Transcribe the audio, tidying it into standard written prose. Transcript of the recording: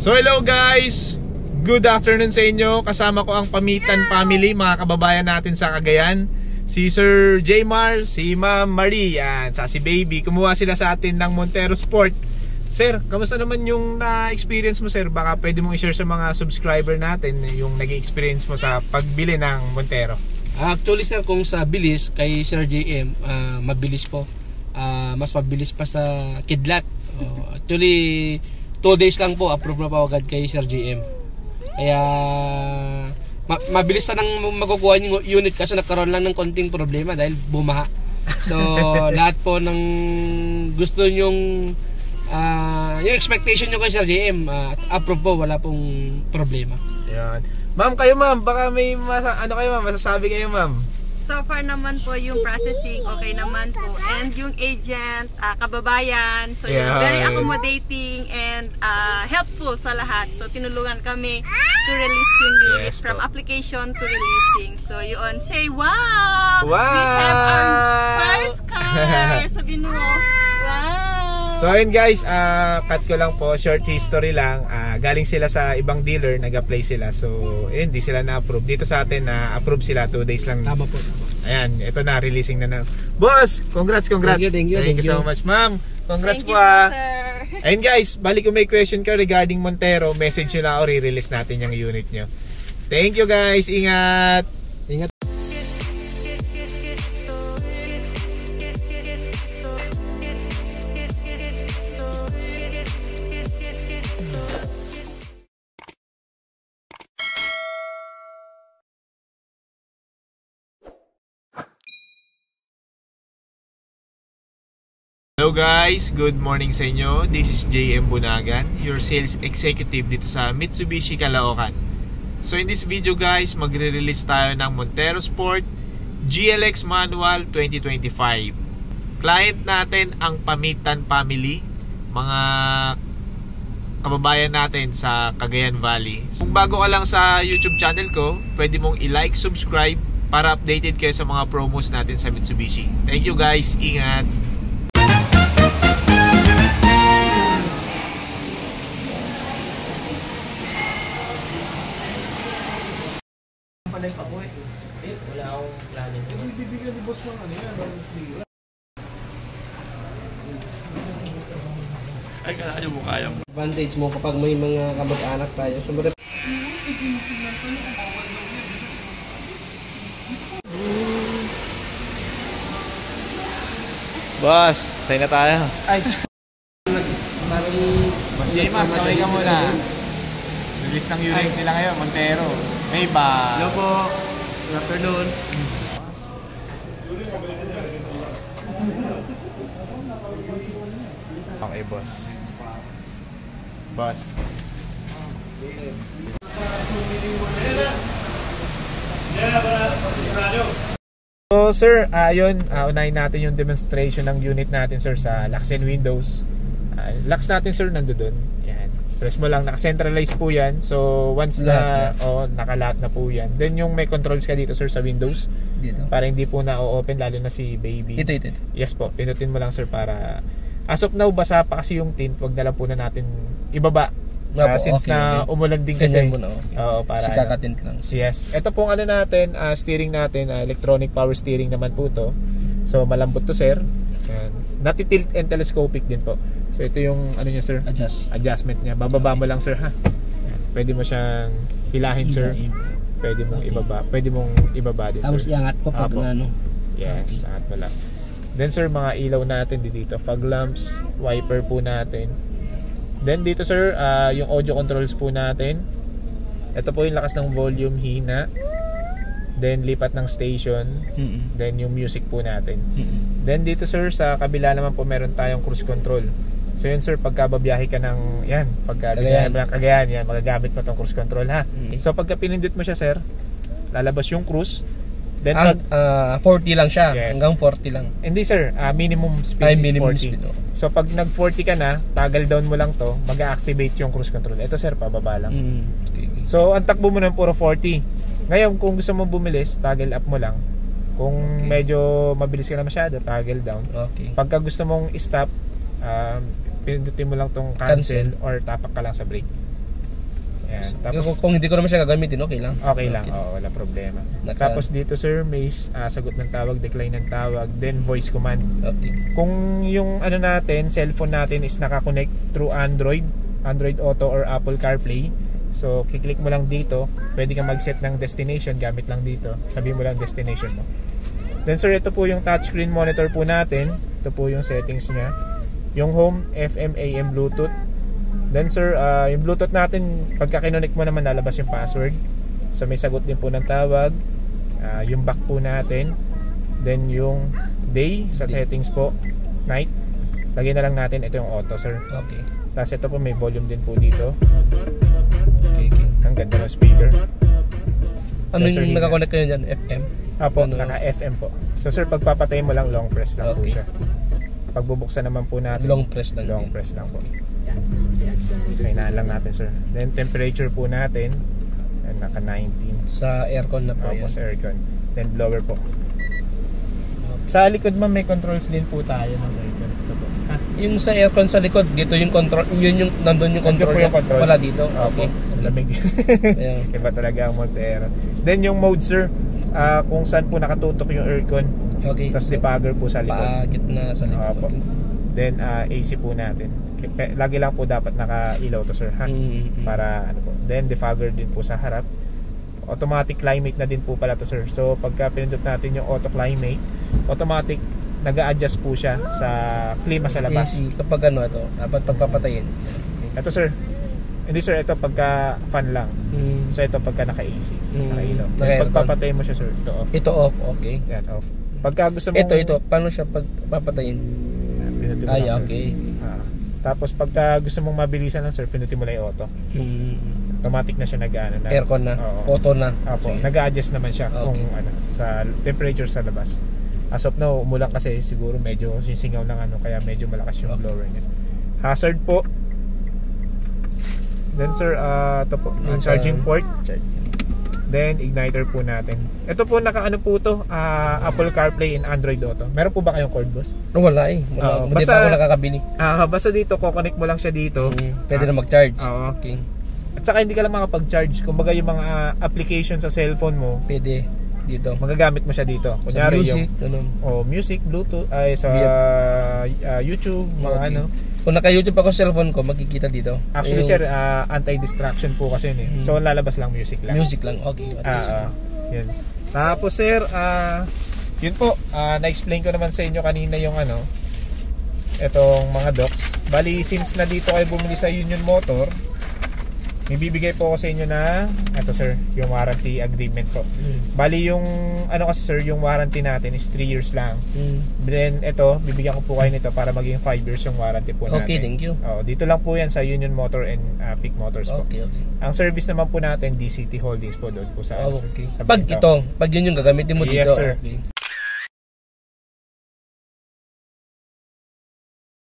So hello guys, good afternoon sa inyo. Kasama ko ang Pamitan family, mga kababayan natin sa Cagayan. Si Sir Jaymar, si Ma'am Marie, yan, sa si Baby. Kumuha sila sa atin ng Montero Sport. Sir, kamusta naman yung na-experience mo, sir? Baka pwede mong i-share sa mga subscriber natin yung nag-experience mo sa pagbili ng Montero. Actually sir, kung sa bilis kay Sir JM, mabilis po. Mas mabilis pa sa Kidlat. Actually 2 days lang po, approve na po agad kay Sir JM. Kaya mabilis na nang makukuha yung unit kasi nagkaroon lang ng konting problema dahil bumaha. So lahat po ng gusto nyong yung expectation nyo kay Sir JM, approve po, wala pong problema. Yan. Ma'am, kayo ma'am, baka may masasabi kayo ma'am? So far naman po yung processing okay naman po, and yung agent, kababayan, so very accommodating and helpful sa lahat. So tinulungan kami to release yung unit from application to releasing. So yun, say wow! We have our first car! Sabi mo, wow! So ayun guys, cut ko lang po, short history lang. Galing sila sa ibang dealer, nag-apply sila. So ayun, di sila na-approve. Dito sa atin na-approve sila 2 days lang. Tama po. Ayan, ito na, releasing na. Boss, congrats. Thank you so much, ma'am. Congrats Thank po you, Ayun guys, balik kung may question ka regarding Montero, message nyo na ako, re-release natin yung unit nyo. Thank you guys, ingat. Ingat. Hello guys, good morning sa inyo. This is JM Bunagan, your sales executive dito sa Mitsubishi Caloocan. So in this video guys, magre-release tayo ng Montero Sport GLX Manual 2025. Client natin ang Pamitan family, mga kababayan natin sa Cagayan Valley. Kung bago ka lang sa YouTube channel ko, pwede mong i-like, subscribe para updated kayo sa mga promos natin sa Mitsubishi. Thank you guys, ingat. Wala akong plano. Bibigyan ni boss ng ano yan. Ay, kaya mo kaya mo. Advantage mo kapag may mga kamag-anak tayo. Sumbre. Boss, say na tayo. Ay. Boss Jaymar, kaway ka muna. Release ng unit nila ngayon, Montero. May ba? Hello po. Good afternoon. Okay, boss. Boss. So sir, ayun, unahin natin yung demonstration ng unit natin sir sa locks and windows. Locks natin sir nandoon. Yan. Press mo lang, naka-centralize po yan. So once na naka-lock na po yan. Then yung may controls ka dito sir sa windows. Dito. Para hindi po na-open lalo na si Baby. Ito. Yes po, pinutin mo lang sir para as of now basa pa kasi yung tint, wag na lang po na natin ibaba. Since na umulan din kasi. Oo, para sikakatint lang. Yes. Ito pong ano natin, steering natin, electronic power steering naman po to. So malambot to sir. Yan. Nati-tilt and telescopic din po. So ito yung ano niya sir, adjustment niya. Bababa mo lang sir ha. Yan. Pwede mo siyang hilahin sir. Pwede mong ibaba. Pwede mong ibaba din sir. Tapos iangat ko pag ano. Yes, angat mo lang. Then sir, mga ilaw natin dito, fog lamps, wiper po natin. Then dito sir, yung audio controls po natin. Ito po yung lakas ng volume, hina. Then lipat ng station. Then yung music po natin. Then dito sir, sa kabila naman po meron tayong cruise control. So yun sir, pagka babiyahe ka ng yan, pagka biyahe mo ng Cagayan, yan, magagamit mo tong cruise control ha. So pagka pinindot mo siya sir, lalabas yung cruise. Then 40 lang siya, hanggang 40 lang. Hindi sir, minimum speed is 40. Speed, So pag nag 40 ka na, toggle down mo lang to, mag-activate yung cruise control. Ito sir, pababa lang. So ang takbo mo ng puro 40. Ngayon kung gusto mo bumilis, toggle up mo lang. Kung medyo mabilis ka na masyado, toggle down. Pagka gusto mong i-stop, pindutin mo lang tong cancel or tapak ka lang sa brake. Yan. Kung hindi ko naman siya gagamitin, okay lang. Okay lang, oo, wala problema. Tapos dito sir, may sagot ng tawag, decline ng tawag, then voice command. Okay. Kung yung ano natin, cellphone natin is nakakonect through Android Auto or Apple CarPlay, so kiklik mo lang dito, pwede kang mag-set ng destination gamit lang dito. Sabihin mo lang destination mo. Then sir, ito po yung touchscreen monitor po natin. Ito po yung settings niya. Yung home, FM, AM, Bluetooth. Then sir, yung Bluetooth natin, pagka kinonect mo naman, lalabas yung password. So may sagot din po ng tawag. Yung back po natin. Then yung day sa settings po, night. Lagyan na lang natin, ito yung auto sir. Okay. Tapos ito po, may volume din po dito. Okay. Ang ganda ng speaker. Ano yung nakakonect kayo dyan? FM? Apo, naka-FM po. So sir, pagpapatay mo lang, long press lang po siya. Pagbubuksan naman po natin, long press lang. Long press lang po. So hinaan lang natin sir. Then temperature po natin, naka 19. Sa aircon na po yan. Sa aircon. Then blower po. Sa likod ma'am, may controls din po tayo ng aircon. Ito po. Yung sa aircon sa likod, dito yung control, yun yung nandun yung control. Yung controls. Wala dito. Okay. Lamig. Iba talaga ang Montero. Then yung mode sir, kung saan po nakatutok yung aircon. Okay. Tapos defogger po sa likod. Gitna sa likod. Okay. Then AC po natin. Lagi lang po dapat nakailaw to sir, ha? Para ano po. Then defogger din po sa harap. Automatic climate na din po pala to sir. So pagka pinindot natin yung auto climate, automatic nag-a-adjust po siya sa klima sa labas. AC kapag ano ito, dapat pagpapatayin. Ito sir. Hindi sir, ito pagka fan lang. So ito pagka naka-AC, nakailaw. Pagpapatay mo siya sir, ito off. Ito off, okay. Yan off. Pagka gusto mo ito, paano siya pagpapatayin? Ay, okay. Tapos pagka gusto mong mabilisan lang sir, pinutin mo lang yung auto. Automatic na siya nag-ano na. Aircon na, auto na. Opo, nag-a-adjust naman siya kung ano sa temperature sa labas. As of now, umulan kasi siguro medyo sisingaw ng ano, kaya medyo malakas yung blower niya. Hazard po. Then sir, ito po, charging port. Then igniter po natin. Ito po naka-ano po to, Apple CarPlay and Android Auto. Meron po ba kayong cord boss? Wala eh. Hindi pa ako nakakabili. Basta dito, kukonek mo lang siya dito. Pwede na mag-charge. Okay. At saka hindi ka lang makapag-charge. Kumbaga yung mga application sa cellphone mo, pwede dito. Magagamit mo siya dito. Kunyari music, music, Bluetooth, ay sa YouTube, mga ano. Kung naka-YouTube ako sa cellphone ko, makikita dito. Actually sir, anti-distraction po kasi yun eh. So lalabas lang music lang. Music lang, okay. Yun. Tapos sir, yun po, na-explain ko naman sa inyo kanina yung ano, etong mga docs. Bali, since na dito kayo bumili sa Union Motor, may bibigay po ako sa inyo na ito sir, yung warranty agreement po. Bali yung ano kasi sir, yung warranty natin is 3 years lang. Then ito, bibigyan ko po kayo nito para maging 5 years yung warranty po natin. Okay, thank you. Dito lang po yan sa Union Motor and Peak Motors po. Okay. Ang service naman po natin, DCT Holdings po doon po sa okay. Pag yun yung gagamitin mo dito. Yes sir. Okay.